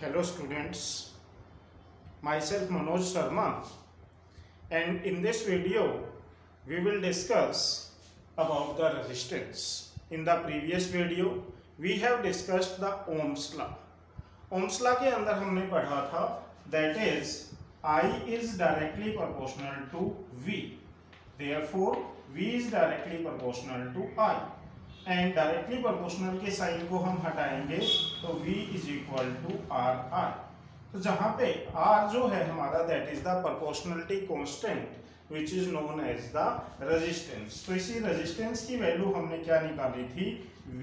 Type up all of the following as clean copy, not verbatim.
Hello students, myself Manoj Sharma, and in this video we will discuss about the resistance. In the previous video we have discussed the Ohm's law. Ohm's law के अंदर हमने पढ़ा था that is I is directly proportional to V. Therefore V is directly proportional to I. And directly proportional के sign को हम हटाएंगे तो V is equal to R I. तो जहां पे R जो है हमारा that is the proportionality constant which is known as the resistance. तो इसी रेजिस्टेंस की वैल्यू हमने क्या निकाली थी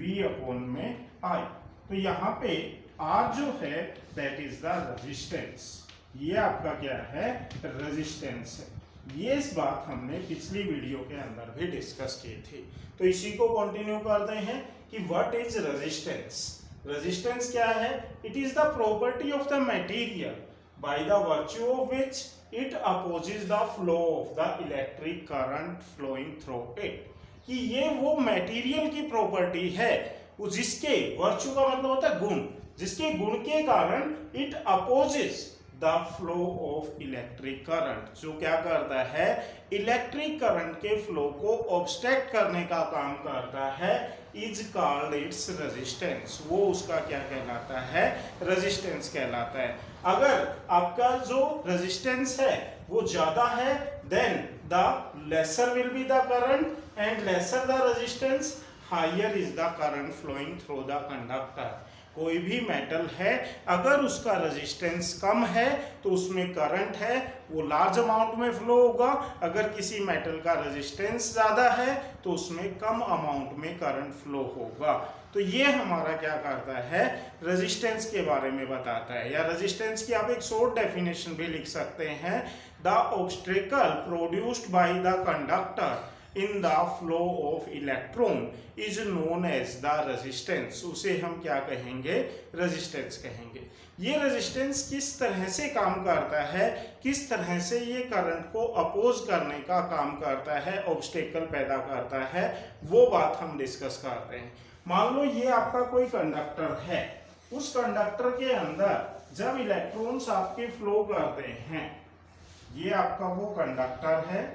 V अपॉन में I। तो यहाँ पे R जो है दैट इज द रेजिस्टेंस, ये आपका क्या है रेजिस्टेंस है। ये इस बात हमने पिछली वीडियो के अंदर भी डिस्कस की थी। तो इसी को कंटिन्यू करते हैं कि व्हाट इज रेजिस्टेंस। रेजिस्टेंस क्या है? It is the property of the material by the virtue of which it opposes the flow of the electric current flowing through it. कि ये वो मटेरियल की प्रॉपर्टी है वो जिसके वर्च्यू का मतलब होता है गुण, जिसके गुण के कारण it opposes the flow of electric current, जो क्या करता है इलेक्ट्रिक करंट के फ्लो को ऑब्स्ट्रक्ट करने का काम करता है, इज कॉल्ड इट्स रेजिस्टेंस। वो उसका क्या कहलाता है रेजिस्टेंस कहलाता है। अगर आपका जो रेजिस्टेंस है वो ज्यादा है than the lesser will be the current and lesser the resistance higher is the current flowing through the conductor. कोई भी मेटल है अगर उसका रेजिस्टेंस कम है तो उसमें करंट है वो लार्ज अमाउंट में फ्लो होगा। अगर किसी मेटल का रेजिस्टेंस ज़्यादा है तो उसमें कम अमाउंट में करंट फ्लो होगा। तो ये हमारा क्या करता है रेजिस्टेंस के बारे में बताता है। या रेजिस्टेंस की आप एक शॉर्ट डेफिनेशन भी लिख सकते हैं, the obstacle produced by the conductor in the flow of electron is known as the resistance। उसे हम क्या कहेंगे रेजिस्टेंस कहेंगे। ये रेजिस्टेंस किस तरह से काम करता है, किस तरह से ये करंट को अपोज करने का काम करता है, ऑब्स्टेकल पैदा करता है, वो बात हम डिस्कस करते हैं। मान लो ये आपका कोई कंडक्टर है, उस कंडक्टर के अंदर जब इलेक्ट्रॉन्स आपके फ्लो करते हैं, ये आपका वो कंडक्टर है,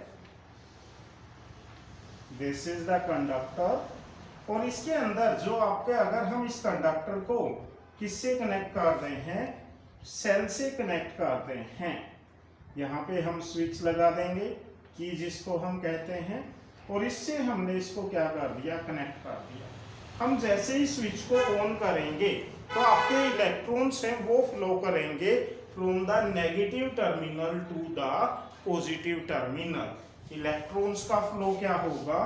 दिस इज द कंडक्टर। और इसके अंदर जो आपके अगर हम इस कंडक्टर को किससे कनेक्ट करते हैं सेल से कनेक्ट करते हैं, यहाँ पे हम स्विच लगा देंगे कि जिसको हम कहते हैं, और इससे हमने इसको क्या कर दिया कनेक्ट कर दिया। हम जैसे ही स्विच को ऑन करेंगे तो आपके इलेक्ट्रॉन्स हैं वो फ्लो करेंगे from the negative terminal to the positive terminal. Electrons का फ्लो क्या होगा,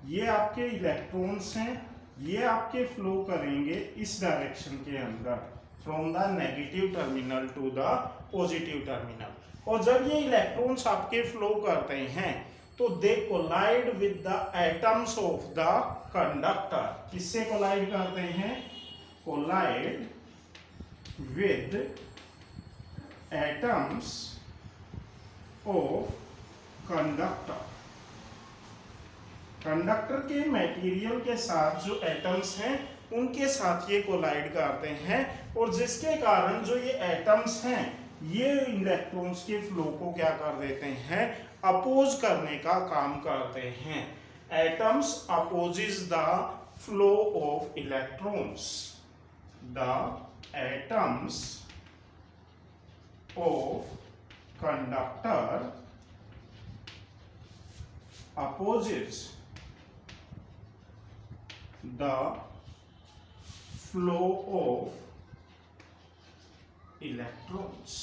ये आपके इलेक्ट्रॉन्स हैं, ये आपके फ्लो करेंगे इस डायरेक्शन के अंदर from the negative terminal to the positive terminal. और जब ये इलेक्ट्रॉन्स आपके फ्लो करते हैं तो they collide with the atoms of the conductor. किससे कोलाइड करते हैं? Collide with atoms of conductor. Conductor के मटेरियल के साथ जो एटम्स हैं उनके साथ ये कोलाइड करते हैं, और जिसके कारण जो ये एटम्स हैं ये इलेक्ट्रॉन्स के फ्लो को क्या कर देते हैं अपोज करने का काम करते हैं। Atoms opposes the flow of electrons, the atoms of conductor opposes the flow of electrons।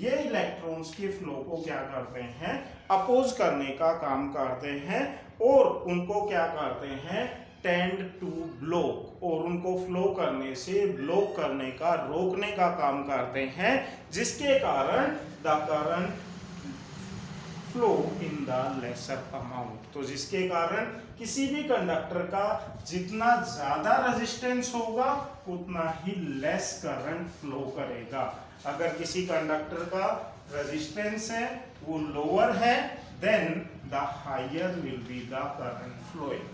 ये इलेक्ट्रॉन्स के फ्लो को क्या करते हैं अपोज करने का काम करते हैं, और उनको क्या करते हैं टेंड टू ब्लॉक, और उनको फ्लो करने से ब्लॉक करने का रोकने का काम करते हैं, जिसके कारण the current flow in the lesser amount. तो जिसके कारण किसी भी कंडक्टर का जितना ज्यादा रेजिस्टेंस होगा उतना ही लेस करंट फ्लो करेगा। अगर किसी कंडक्टर का रेजिस्टेंस है वो लोअर है than the higher will be the current flowing.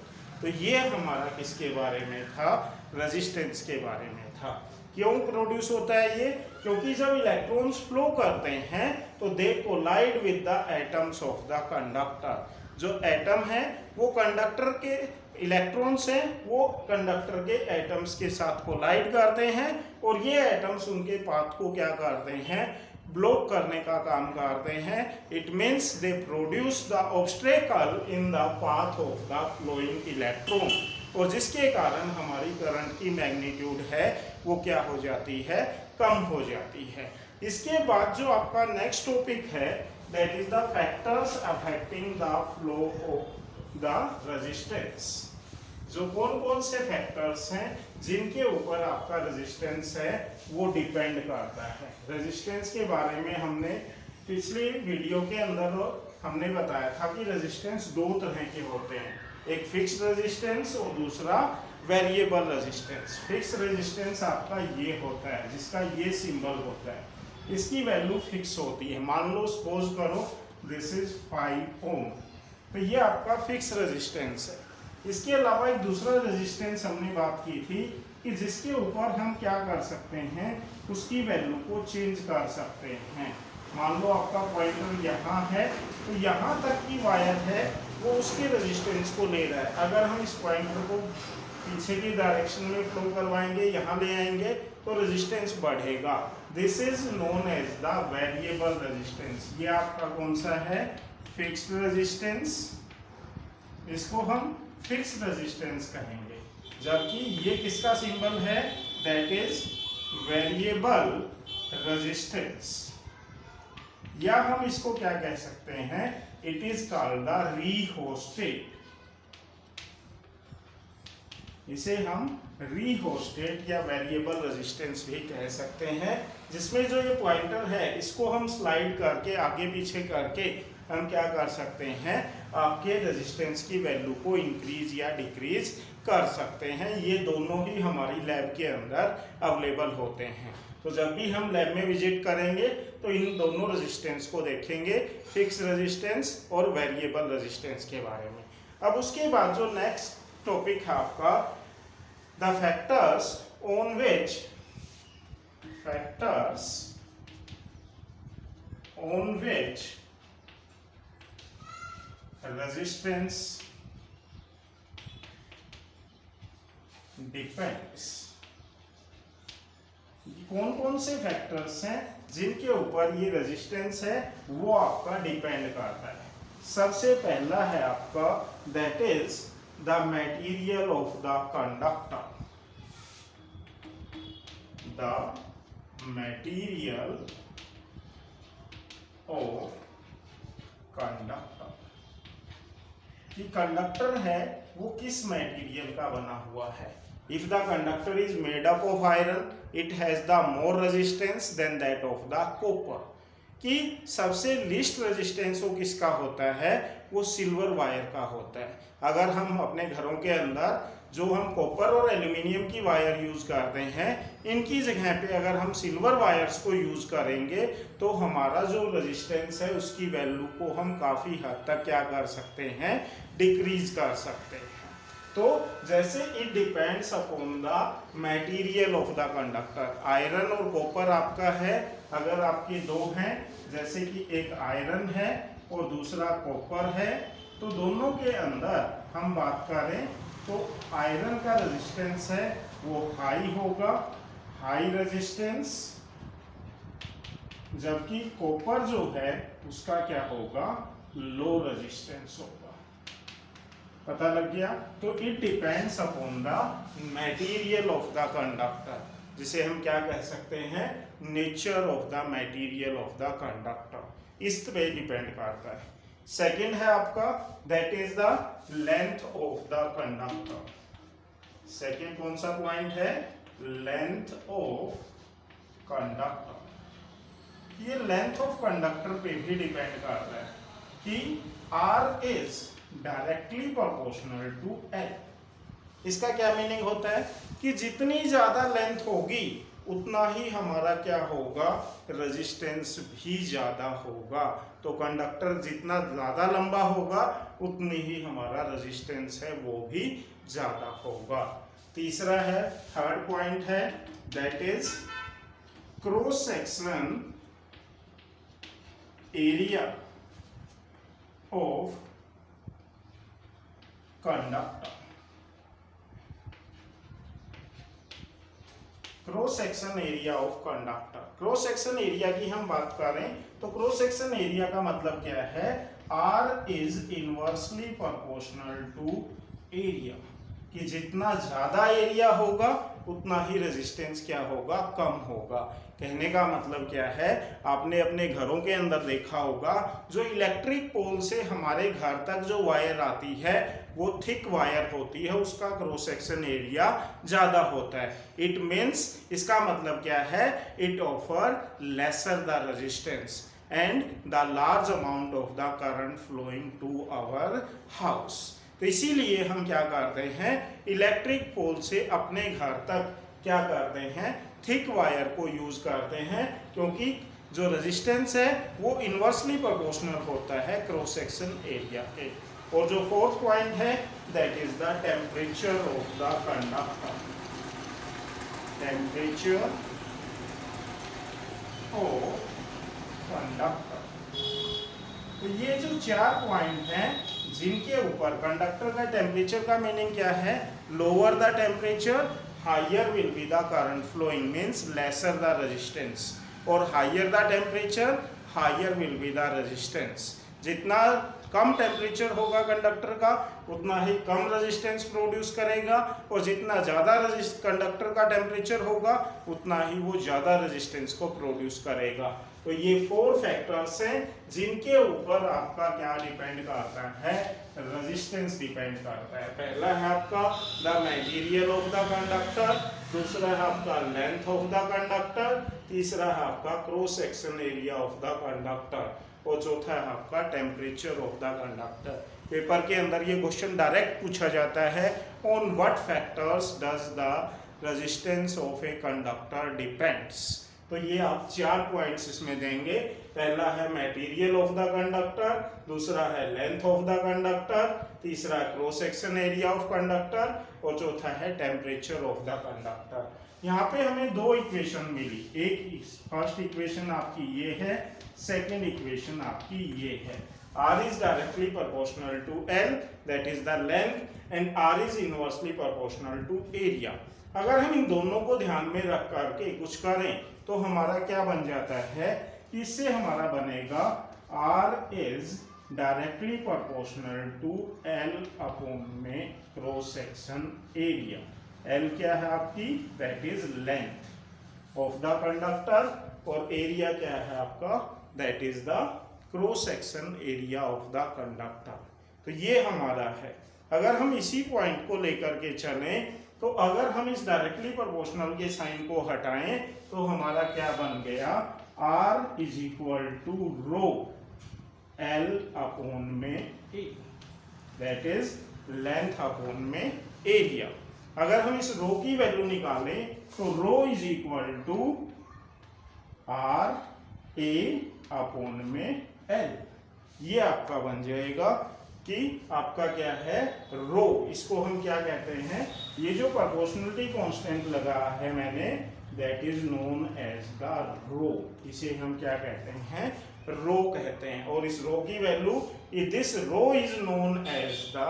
तो ये हमारा किसके बारे में था रेजिस्टेंस के बारे में था। क्यों प्रोड्यूस होता है ये? क्योंकि जब इलेक्ट्रॉन्स फ्लो करते हैं तो they collide with the atoms of the conductor. जो एटम है वो कंडक्टर के इलेक्ट्रॉन्स हैं, वो कंडक्टर के एटम्स के साथ कोलाइड करते हैं और ये एटम्स उनके पाथ को क्या करते हैं? ब्लॉक करने का काम करते हैं। It means they produce the obstacle in the path of the flowing electron, और जिसके कारण हमारी करंट की मैग्नीट्यूड है वो क्या हो जाती है? कम हो जाती है। इसके बाद जो आपका नेक्स्ट टॉपिक है that is the factors affecting the flow of the resistance. जो कौन कौन से फैक्टर्स हैं जिनके ऊपर आपका रेजिस्टेंस है वो डिपेंड करता है। रेजिस्टेंस के बारे में हमने पिछली वीडियो के अंदर हमने बताया था कि रेजिस्टेंस दो तरह के होते हैं, एक फिक्स रेजिस्टेंस और दूसरा वेरिएबल रेजिस्टेंस। फिक्स रेजिस्टेंस आपका ये होता है जिसका ये सिंबल होता है, इसकी वैल्यू फिक्स होती है। मान लो सपोज करो दिस इज 5 ओम, तो ये आपका फिक्स रेजिस्टेंस है। इसके अलावा एक दूसरा रेजिस्टेंस हमने बात की थी कि जिसके ऊपर हम क्या कर सकते हैं, उसकी वैल्यू को चेंज कर सकते हैं। मान लो आपका पॉइंटर यहाँ है तो यहाँ तक की वायर है वो उसके रेजिस्टेंस को ले रहा है। अगर हम इस पॉइंटर को पीछे की डायरेक्शन में फ्लो करवाएंगे, यहाँ ले आएंगे तो रेजिस्टेंस बढ़ेगा। This is known as the variable resistance. ये आपका कौन सा है? Fixed resistance. इसको हम फिक्स रेजिस्टेंस कहेंगे। जबकि ये किसका सिंबल है? That is variable resistance. या हम इसको क्या कह सकते हैं? It is called the rheostat. इसे हम रिहोस्टेट या वेरिएबल रेजिस्टेंस भी कह सकते हैं, जिसमें जो ये पॉइंटर है इसको हम स्लाइड करके आगे पीछे करके हम क्या कर सकते हैं? आपके रेजिस्टेंस की वैल्यू को इंक्रीज या डिक्रीज कर सकते हैं। ये दोनों ही हमारी लैब के अंदर अवेलेबल होते हैं। तो जब भी हम लैब में विजिट करेंगे तो इन दोनों रेजिस्टेंस को देखेंगे, फिक्स रेजिस्टेंस और वेरिएबल रेजिस्टेंस के बारे में। अब उसके बाद जो नेक्स्ट टॉपिक है आपका the factors on which resistance depends. कौन कौन से फैक्टर्स हैं जिनके ऊपर ये रेजिस्टेंस है वो आपका डिपेंड करता है। सबसे पहला है आपका that is the material of the conductor. The material of conductor, कि कंडक्टर है वो किस मटेरियल का बना हुआ है। If the conductor is made up of iron it has the more resistance than that of the copper. कि सबसे लीस्ट रेजिस्टेंस वो किसका होता है? वो सिल्वर वायर का होता है। अगर हम अपने घरों के अंदर जो हम कॉपर और एल्यूमिनियम की वायर यूज करते हैं, इनकी जगह पे अगर हम सिल्वर वायर्स को यूज करेंगे तो हमारा जो रेजिस्टेंस है उसकी वैल्यू को हम काफी हद तक क्या कर सकते हैं? डिक्रीज कर सकते हैं। तो जैसे it depends upon the material of the conductor. Iron और कॉपर आपका है, अगर आपके दो हैं, जैसे कि एक आयरन है और दूसरा कॉपर है, तो दोनों के अंदर हम बात करें तो आयरन का रेजिस्टेंस है वो हाई होगा, हाई रेजिस्टेंस, जबकि कॉपर जो है उसका क्या होगा? लो रेजिस्टेंस होगा। पता लग गया? तो it depends upon the material of the conductor, जिसे हम क्या कह सकते हैं? Nature of the material of the conductor. इस पे डिपेंड करता है। सेकेंड है आपका that is the length of the conductor. Second कौन सा पॉइंट है? Length of conductor. ये लेंथ ऑफ कंडक्टर पे भी डिपेंड करता है कि R is directly proportional to L। इसका क्या मीनिंग होता है? कि जितनी ज्यादा लेंथ होगी उतना ही हमारा क्या होगा? रेजिस्टेंस भी ज्यादा होगा। तो कंडक्टर जितना ज्यादा लंबा होगा उतनी ही हमारा रेजिस्टेंस है वो भी ज्यादा होगा। तीसरा है, थर्ड पॉइंट है that is cross section area of conductor. Cross section area of conductor. Cross section area की हम बात करें तो क्रॉस सेक्शन एरिया का मतलब क्या है, R is inversely proportional to area, कि जितना ज्यादा एरिया होगा उतना ही रेजिस्टेंस क्या होगा, कम होगा। कहने का मतलब क्या है, आपने अपने घरों के अंदर देखा होगा जो इलेक्ट्रिक पोल से हमारे घर तक जो वायर आती है वो थिक वायर होती है, उसका क्रॉस सेक्शन एरिया ज्यादा होता है। इट मीन्स, इसका मतलब क्या है, it offer lesser the resistance and the large amount of the current flowing to our house. तो इसीलिए हम क्या करते हैं, इलेक्ट्रिक पोल से अपने घर तक क्या करते हैं, थिक वायर को यूज करते हैं, क्योंकि जो रेजिस्टेंस है वो इनवर्सली प्रोपोर्शनल होता है क्रॉस सेक्शन एरिया के। और जो फोर्थ पॉइंट है that is the temperature of the conductor. Temperature of conductor. तो ये जो 4 पॉइंट हैं जिनके ऊपर कंडक्टर का टेम्परेचर का मीनिंग क्या है, lower the temperature higher will be the current flowing, means lesser the resistance, और higher the temperature higher will be the resistance. जितना कम टेम्परेचर होगा कंडक्टर का उतना ही कम रेजिस्टेंस प्रोड्यूस करेगा, और जितना ज़्यादा कंडक्टर का टेम्परेचर होगा उतना ही वो ज़्यादा रेजिस्टेंस को प्रोड्यूस करेगा। तो ये 4 फैक्टर्स हैं जिनके ऊपर आपका क्या डिपेंड करता है, रेजिस्टेंस डिपेंड करता है। पहला है आपका the material of the conductor, दूसरा है आपका लेंथ ऑफ द कंडक्टर, तीसरा है आपका cross section area of the conductor, और चौथा है आपका temperature of the conductor. Paper के अंदर ये क्वेश्चन डायरेक्ट पूछा जाता है, on what factors does the resistance of a conductor depends. तो ये आप 4 पॉइंट्स इसमें देंगे। पहला है मटेरियल ऑफ द कंडक्टर, दूसरा है लेंथ ऑफ द कंडक्टर, तीसरा cross section area of conductor, और चौथा है टेम्परेचर ऑफ द कंडक्टर। यहाँ पे हमें 2 इक्वेशन मिली, एक फर्स्ट इक्वेशन आपकी ये है, सेकेंड इक्वेशन आपकी ये है। R is directly proportional to L, that is the length, and R is inversely proportional to area. अगर हम इन दोनों को ध्यान में रख करके कुछ करें तो हमारा क्या बन जाता है, इससे हमारा बनेगा R is directly proportional to L upon में क्रॉस सेक्शन एरिया। L क्या है आपकी, that is length of the conductor, और एरिया क्या है आपका, that is the cross section area of the conductor. तो ये हमारा है। अगर हम इसी पॉइंट को लेकर के चलें तो अगर हम इस डायरेक्टली प्रोपोर्शनल के साइन को हटाएं तो हमारा क्या बन गया, R is equal to rho L upon में A, that is length upon में एरिया। अगर हम इस रो की वैल्यू निकालें तो rho is equal to R A upon में L। ये आपका बन जाएगा कि आपका क्या है, रो, इसको हम क्या कहते हैं, ये जो प्रोपोर्शनलिटी कांस्टेंट लगा है मैंने, that is known as the rho. इसे हम क्या कहते हैं, रो कहते हैं। और इस रो की value, this rho is known as the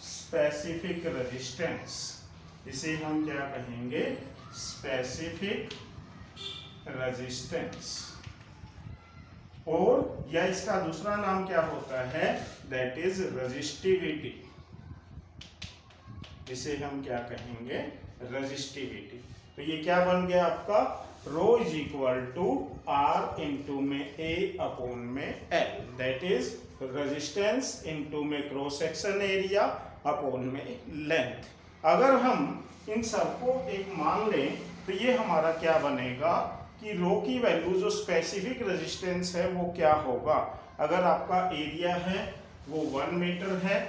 specific resistance. इसे हम क्या कहेंगे, स्पेसिफिक रेजिस्टेंस। और या इसका दूसरा नाम क्या होता है, दैट इज रेजिस्टिविटी। इसे हम क्या कहेंगे, रेजिस्टिविटी। तो ये क्या बन गया आपका, rho is equal to R into में A अपॉन में L, that is resistance into में क्रॉस सेक्शन एरिया अपॉन में लेंथ। अगर हम इन सबको एक मान लें तो ये हमारा क्या बनेगा कि रो की वैल्यू जो स्पेसिफिक रेजिस्टेंस है वो क्या होगा। अगर आपका एरिया है वो 1 मीटर है,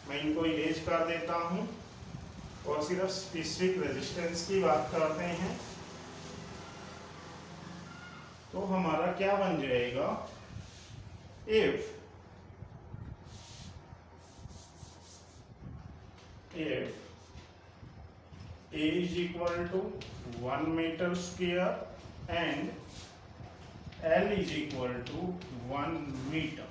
मैं इनको इरेज कर देता हूं और सिर्फ स्पेसिफिक रेजिस्टेंस की बात करते हैं, तो हमारा क्या बन जाएगा, if A is equal to 1 meter square and L is equal to 1 meter।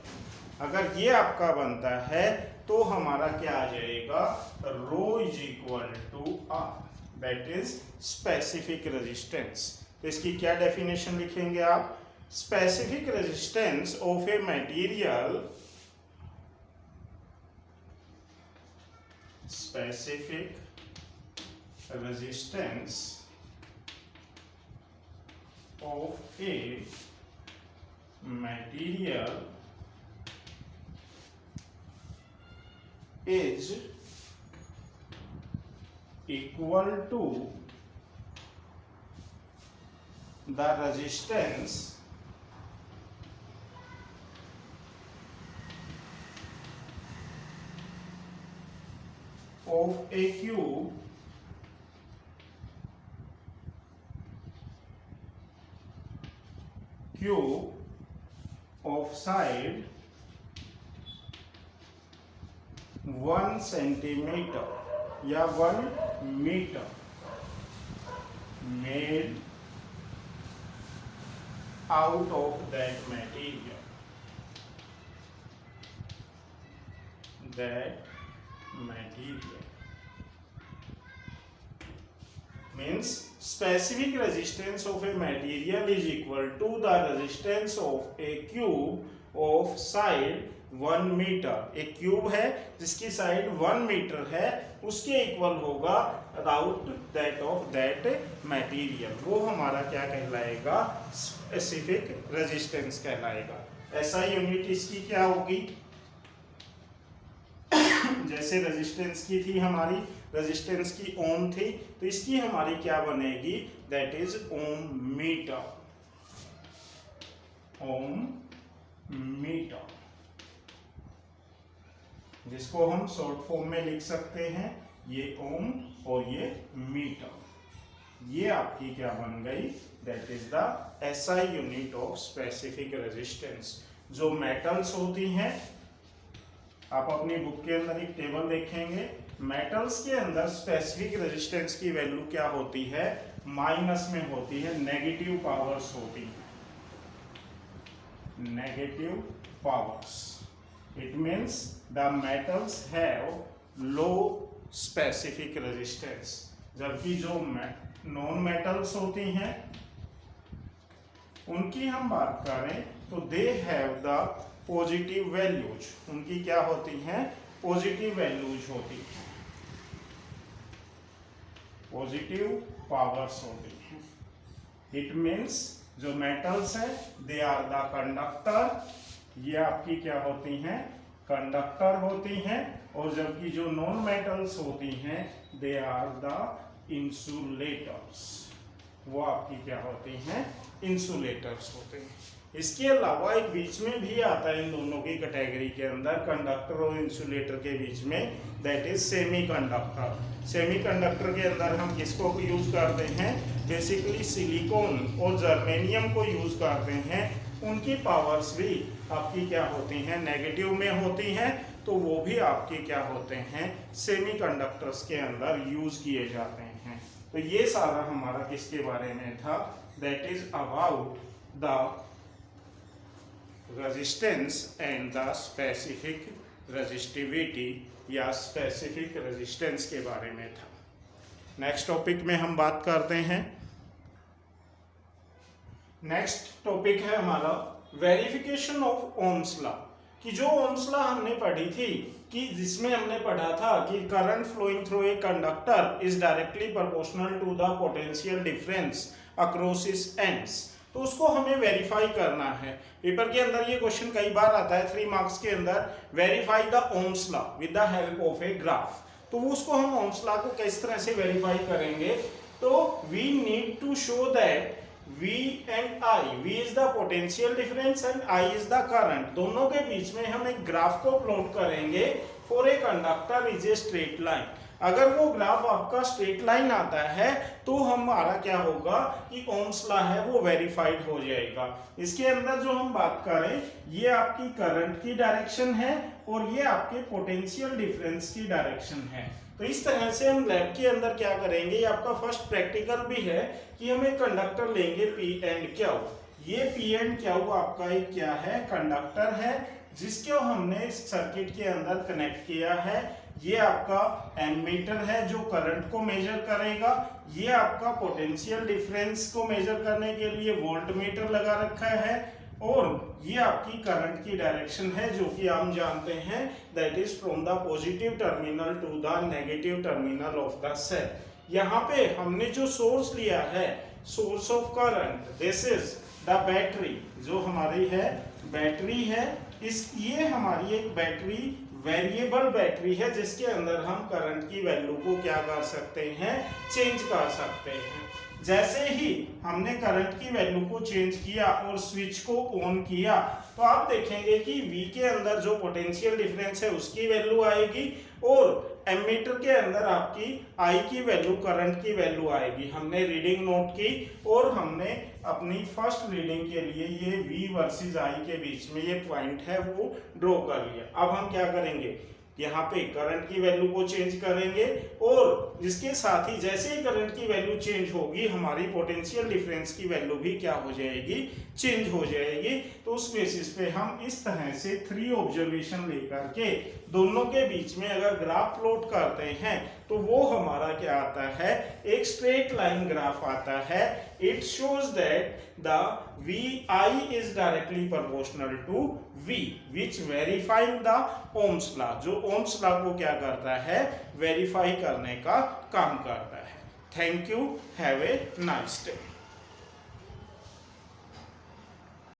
अगर ये आपका बनता है तो हमारा क्या आ जाएगा, rho is equal to R, that is specific resistance. तो इसकी क्या डेफिनेशन लिखेंगे आप, specific resistance of a material, specific resistance of a material is equal to the resistance of a cube of side 1 centimeter या 1 meter made out of that material, means specific resistance of a material is equal to the resistance of a cube of side 1 meter। एक cube है जिसकी side 1 metre है, उसके equal होगा about that of that material. वो हमारा क्या कहलाएगा, स्पेसिफिक रेजिस्टेंस कहलाएगा। ऐसा यूनिट इसकी क्या होगी, जैसे रेजिस्टेंस की थी हमारी, रेजिस्टेंस की ओम थी, तो इसकी हमारी क्या बनेगी, that is ohm meter, ohm meter, जिसको हम शॉर्ट फॉर्म में लिख सकते हैं, ये ओम और ये मीटर। ये आपकी क्या बन गई, that is the SI unit of specific resistance. जो मेटल्स होती हैं, आप अपनी बुक के अंदर एक टेबल देखेंगे, मेटल्स के अंदर स्पेसिफिक रेजिस्टेंस की वैल्यू क्या होती है, माइनस में होती है, नेगेटिव पावर्स होती है, negative powers. It means the metals have low specific resistance, जबकि जो नॉन मेटल्स होती हैं उनकी हम बात करें तो they have the positive values, उनकी क्या होती हैं, पॉजिटिव वैल्यूज होती हैं, पॉजिटिव पावर्स होती हैं। इट मीन्स जो मेटल्स है दे आर द कंडक्टर, ये आपकी क्या होती हैं, कंडक्टर होती हैं, और जबकि जो नॉन मेटल्स होती हैं दे आर द इंसुलेटर्स, वो आपकी क्या होती हैं, इंसुलेटर्स होते हैं। इसके अलावा एक बीच में भी आता है इन दोनों की कैटेगरी के अंदर, कंडक्टर और इंसुलेटर के बीच में, दैट इज सेमीकंडक्टर। सेमीकंडक्टर के अंदर हम किसको यूज करते हैं, बेसिकली सिलिकॉन और जर्मेनियम को यूज करते हैं। उनकी पावर्स भी आपकी क्या होती हैं, नेगेटिव में होती हैं, तो वो भी आपके क्या होते हैं, सेमीकंडक्टर्स के अंदर यूज किए जाते हैं। तो ये सारा हमारा किसके बारे में था, that is about the resistance and the specific resistivity या स्पेसिफिक रेजिस्टेंस के बारे में था। नेक्स्ट टॉपिक में हम बात करते हैं। नेक्स्ट टॉपिक है हमारा वेरिफिकेशन ऑफ ओम्स लॉ, कि जो ओम्स लॉ हमने पढ़ी थी, कि जिसमें हमने पढ़ा था कि current flowing through a conductor is directly proportional to the potential difference across its ends. तो उसको हमें वेरीफाई करना है। पेपर के अंदर ये क्वेश्चन कई बार आता है 3 मार्क्स के अंदर, verify the Ohm's law with the help of a graph. तो उसको हम ओम्स लॉ को किस तरह से वेरीफाई करेंगे, तो we need to show that V and I, V is the potential difference and I is the current, दोनों के बीच में हम एक ग्राफ को प्लॉट करेंगे for a conductor is a straight line। अगर वो ग्राफ आपका स्ट्रेट लाइन आता है तो हमारा क्या होगा कि ओम्स लॉ है वो वेरीफाइड हो जाएगा। इसके अंदर जो हम बात करें, ये आपकी करंट की डायरेक्शन है और ये आपके पोटेंशियल डिफरेंस की डायरेक्शन है। तो इस तरह से हम लैब के अंदर क्या करेंगे, ये आपका फर्स्ट प्रैक्टिकल भी है कि हम एक कंडक्टर लेंगे P एंड क्यू। ये P एंड क्यू आपका एक क्या है, कंडक्टर है, जिसको हमने इस सर्किट के अंदर कनेक्ट किया है। ये आपका एमीटर है जो करंट को मेजर करेगा। ये आपका पोटेंशियल डिफरेंस को मेजर करने के लिए वोल्टमीटर लगा रखा है। और ये आपकी करंट की डायरेक्शन है जो कि हम जानते हैं, that is from the positive terminal to the negative terminal of the cell. यहाँ पे हमने जो सोर्स लिया है, source of current, this is the battery, जो हमारी है बैटरी है। ये हमारी एक बैटरी वेरिएबल बैटरी है जिसके अंदर हम करंट की वैल्यू को क्या कर सकते हैं, चेंज कर सकते हैं। जैसे ही हमने करंट की वैल्यू को चेंज किया और स्विच को ऑन किया तो आप देखेंगे कि V के अंदर जो पोटेंशियल डिफरेंस है उसकी वैल्यू आएगी और एमीटर के अंदर आपकी I की वैल्यू, करंट की वैल्यू आएगी। हमने रीडिंग नोट की और हमने अपनी फर्स्ट रीडिंग के लिए ये V वर्सेस I के बीच में ये पॉइंट है वो ड्रॉ कर लिया। अब हम क्या करेंगे, यहाँ पे करंट की वैल्यू को चेंज करेंगे और जिसके साथ ही जैसे ही करंट की वैल्यू चेंज होगी हमारी पोटेंशियल डिफरेंस की वैल्यू भी क्या हो जाएगी, चेंज हो जाएगी। तो उस बेसिस पे हम इस तरह से 3 ऑब्जर्वेशन लेकर के दोनों के बीच में अगर ग्राफ प्लॉट करते हैं तो वो हमारा क्या आता है, एक स्ट्रेट लाइन ग्राफ आता है। It shows that the VI is directly proportional to V, which verifying the Ohm's law, जो Ohm's law को क्या करता है, वेरीफाई करने का काम करता है। Thank you, have a nice day.